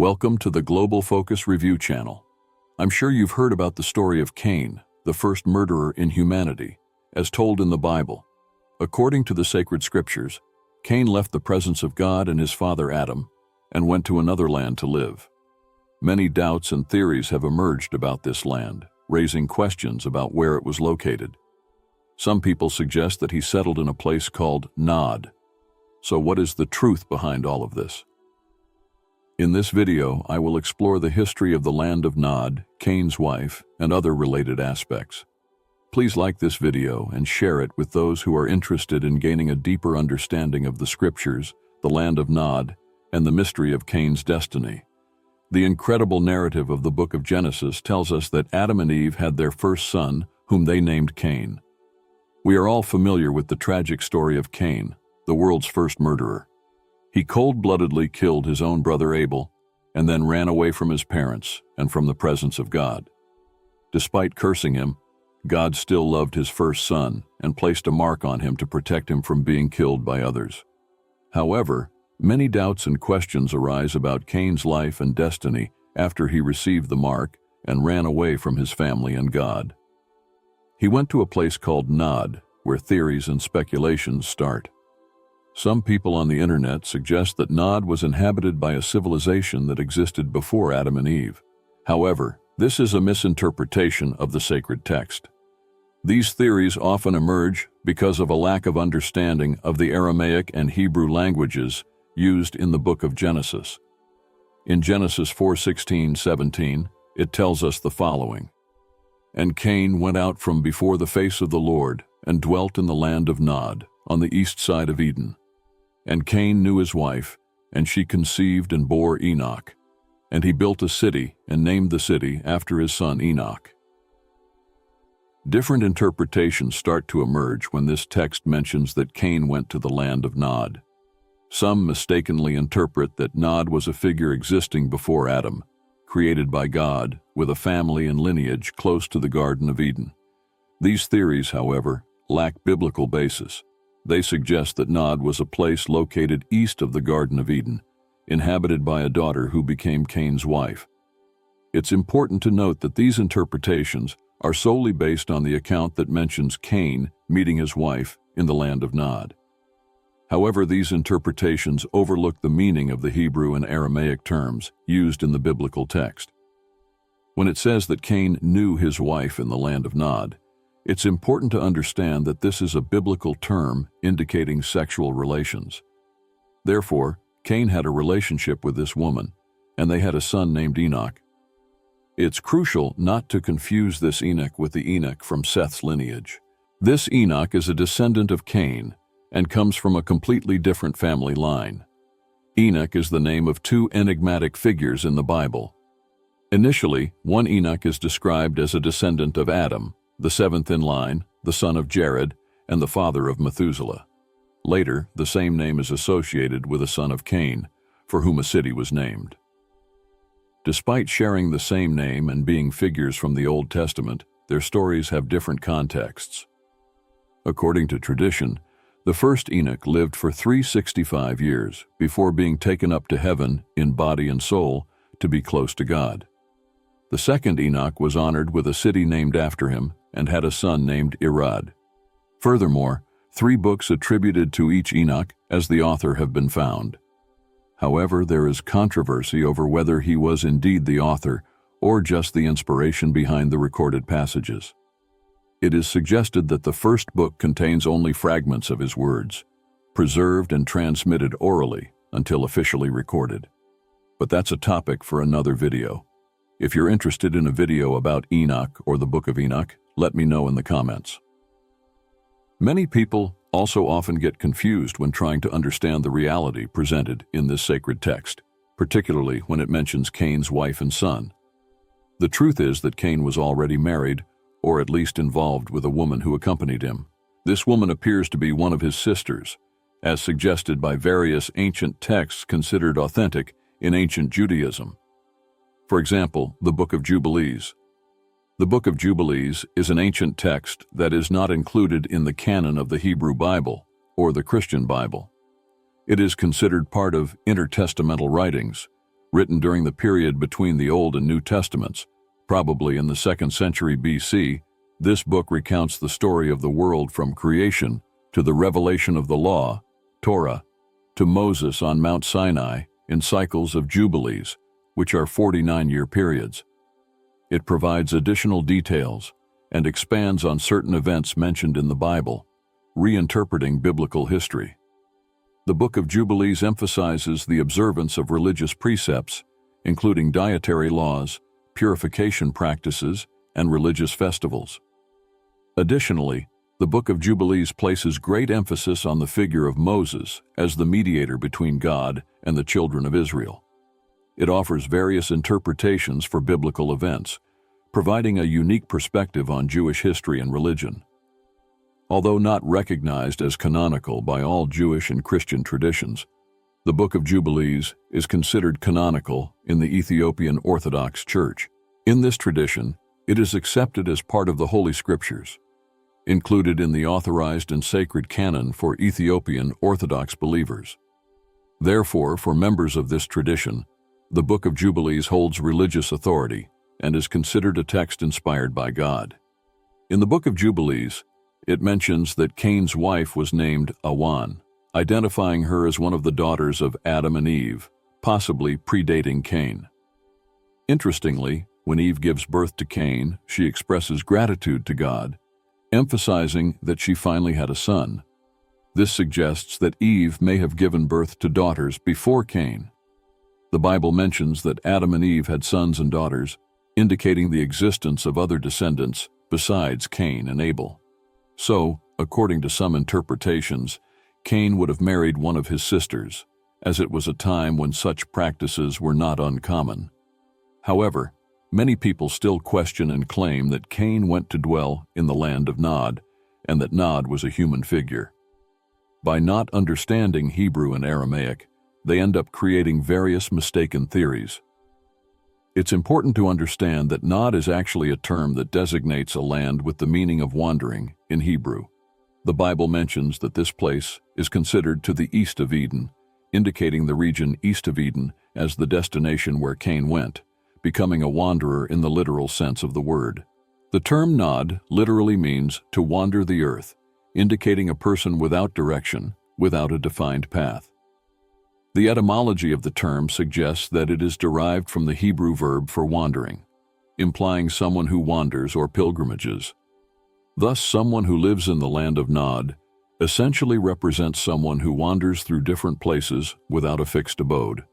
Welcome to the Global Focus Review channel. I'm sure you've heard about the story of Cain, the first murderer in humanity, as told in the Bible. According to the sacred scriptures, Cain left the presence of God and his father Adam and went to another land to live. Many doubts and theories have emerged about this land, raising questions about where it was located. Some people suggest that he settled in a place called Nod. So what is the truth behind all of this? In this video, I will explore the history of the land of Nod, Cain's wife, and other related aspects. Please like this video and share it with those who are interested in gaining a deeper understanding of the scriptures, the land of Nod, and the mystery of Cain's destiny. The incredible narrative of the book of Genesis tells us that Adam and Eve had their first son, whom they named Cain. We are all familiar with the tragic story of Cain, the world's first murderer. He cold-bloodedly killed his own brother Abel and then ran away from his parents and from the presence of God. Despite cursing him, God still loved his first son and placed a mark on him to protect him from being killed by others. However, many doubts and questions arise about Cain's life and destiny after he received the mark and ran away from his family and God. He went to a place called Nod, where theories and speculations start. Some people on the internet suggest that Nod was inhabited by a civilization that existed before Adam and Eve. However, this is a misinterpretation of the sacred text. These theories often emerge because of a lack of understanding of the Aramaic and Hebrew languages used in the book of Genesis. In Genesis 4:16-17, it tells us the following: "And Cain went out from before the face of the Lord, and dwelt in the land of Nod, on the east side of Eden. And Cain knew his wife, and she conceived and bore Enoch. And he built a city, and named the city after his son Enoch." Different interpretations start to emerge when this text mentions that Cain went to the land of Nod. Some mistakenly interpret that Nod was a figure existing before Adam, created by God, with a family and lineage close to the Garden of Eden. These theories, however, lack biblical basis. They suggest that Nod was a place located east of the Garden of Eden, inhabited by a daughter who became Cain's wife. It's important to note that these interpretations are solely based on the account that mentions Cain meeting his wife in the land of Nod. However, these interpretations overlook the meaning of the Hebrew and Aramaic terms used in the biblical text. When it says that Cain knew his wife in the land of Nod, it's important to understand that this is a biblical term indicating sexual relations. Therefore, Cain had a relationship with this woman, and they had a son named Enoch. It's crucial not to confuse this Enoch with the Enoch from Seth's lineage. This Enoch is a descendant of Cain and comes from a completely different family line. Enoch is the name of two enigmatic figures in the Bible. Initially, one Enoch is described as a descendant of Adam, the seventh in line, the son of Jared, and the father of Methuselah. Later, the same name is associated with a son of Cain, for whom a city was named. Despite sharing the same name and being figures from the Old Testament, their stories have different contexts. According to tradition, the first Enoch lived for 365 years before being taken up to heaven in body and soul to be close to God. The second Enoch was honored with a city named after him and had a son named Irad. Furthermore, 3 books attributed to each Enoch as the author have been found. However, there is controversy over whether he was indeed the author or just the inspiration behind the recorded passages. It is suggested that the first book contains only fragments of his words, preserved and transmitted orally until officially recorded. But that's a topic for another video. If you're interested in a video about Enoch or the Book of Enoch, let me know in the comments. Many people also often get confused when trying to understand the reality presented in this sacred text, particularly when it mentions Cain's wife and son. The truth is that Cain was already married, or at least involved with a woman who accompanied him. This woman appears to be one of his sisters, as suggested by various ancient texts considered authentic in ancient Judaism. For example, the Book of Jubilees. The Book of Jubilees is an ancient text that is not included in the canon of the Hebrew Bible or the Christian Bible. It is considered part of intertestamental writings, Written during the period between the Old and New Testaments, probably in the 2nd century BC, this book recounts the story of the world from creation to the revelation of the law, Torah, to Moses on Mount Sinai in cycles of jubilees, which are 49-year periods. It provides additional details and expands on certain events mentioned in the Bible, reinterpreting biblical history. The Book of Jubilees emphasizes the observance of religious precepts, including dietary laws, purification practices, and religious festivals. Additionally, the Book of Jubilees places great emphasis on the figure of Moses as the mediator between God and the children of Israel. It offers various interpretations for biblical events, providing a unique perspective on Jewish history and religion. Although not recognized as canonical by all Jewish and Christian traditions, the Book of Jubilees is considered canonical in the Ethiopian Orthodox Church. In this tradition, it is accepted as part of the Holy Scriptures, included in the authorized and sacred canon for Ethiopian Orthodox believers. Therefore, for members of this tradition, the Book of Jubilees holds religious authority and is considered a text inspired by God. In the Book of Jubilees, it mentions that Cain's wife was named Awan, identifying her as one of the daughters of Adam and Eve, possibly predating Cain. Interestingly, when Eve gives birth to Cain, she expresses gratitude to God, emphasizing that she finally had a son. This suggests that Eve may have given birth to daughters before Cain. The Bible mentions that Adam and Eve had sons and daughters, indicating the existence of other descendants besides Cain and Abel. So, according to some interpretations, Cain would have married one of his sisters, as it was a time when such practices were not uncommon. However, many people still question and claim that Cain went to dwell in the land of Nod, and that Nod was a human figure. By not understanding Hebrew and Aramaic, they end up creating various mistaken theories. It's important to understand that Nod is actually a term that designates a land with the meaning of wandering in Hebrew. The Bible mentions that this place is considered to the east of Eden, indicating the region east of Eden as the destination where Cain went, becoming a wanderer in the literal sense of the word. The term Nod literally means to wander the earth, indicating a person without direction, without a defined path. The etymology of the term suggests that it is derived from the Hebrew verb for wandering, implying someone who wanders or pilgrimages. Thus, someone who lives in the land of Nod essentially represents someone who wanders through different places without a fixed abode.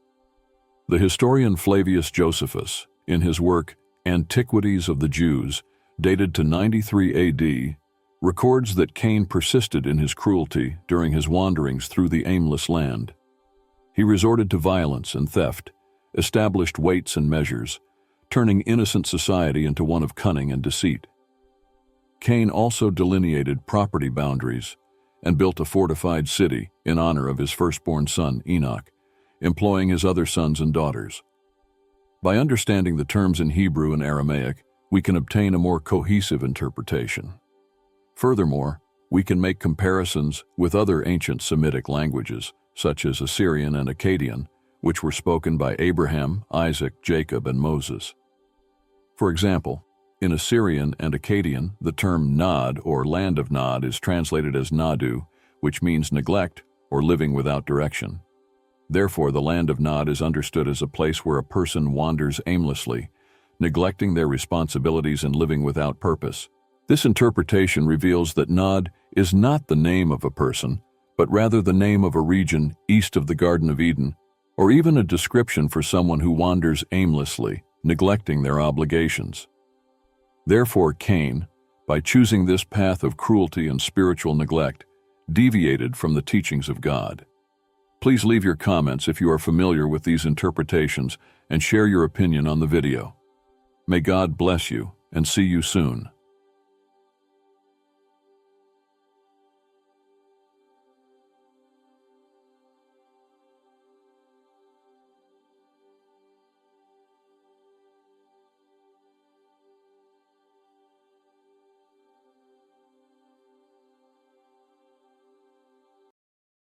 The historian Flavius Josephus, in his work Antiquities of the Jews, dated to 93 AD, records that Cain persisted in his cruelty during his wanderings through the aimless land. He resorted to violence and theft, established weights and measures, turning innocent society into one of cunning and deceit. Cain also delineated property boundaries and built a fortified city in honor of his firstborn son, Enoch, employing his other sons and daughters. By understanding the terms in Hebrew and Aramaic, we can obtain a more cohesive interpretation. Furthermore, we can make comparisons with other ancient Semitic languages, such as Assyrian and Akkadian, which were spoken by Abraham, Isaac, Jacob, and Moses. For example, in Assyrian and Akkadian, the term Nod or land of Nod is translated as Nadu, which means neglect or living without direction. Therefore, the land of Nod is understood as a place where a person wanders aimlessly, neglecting their responsibilities and living without purpose. This interpretation reveals that Nod is not the name of a person, but rather the name of a region east of the Garden of Eden, or even a description for someone who wanders aimlessly, neglecting their obligations. Therefore, Cain, by choosing this path of cruelty and spiritual neglect, deviated from the teachings of God. Please leave your comments if you are familiar with these interpretations and share your opinion on the video. May God bless you and see you soon.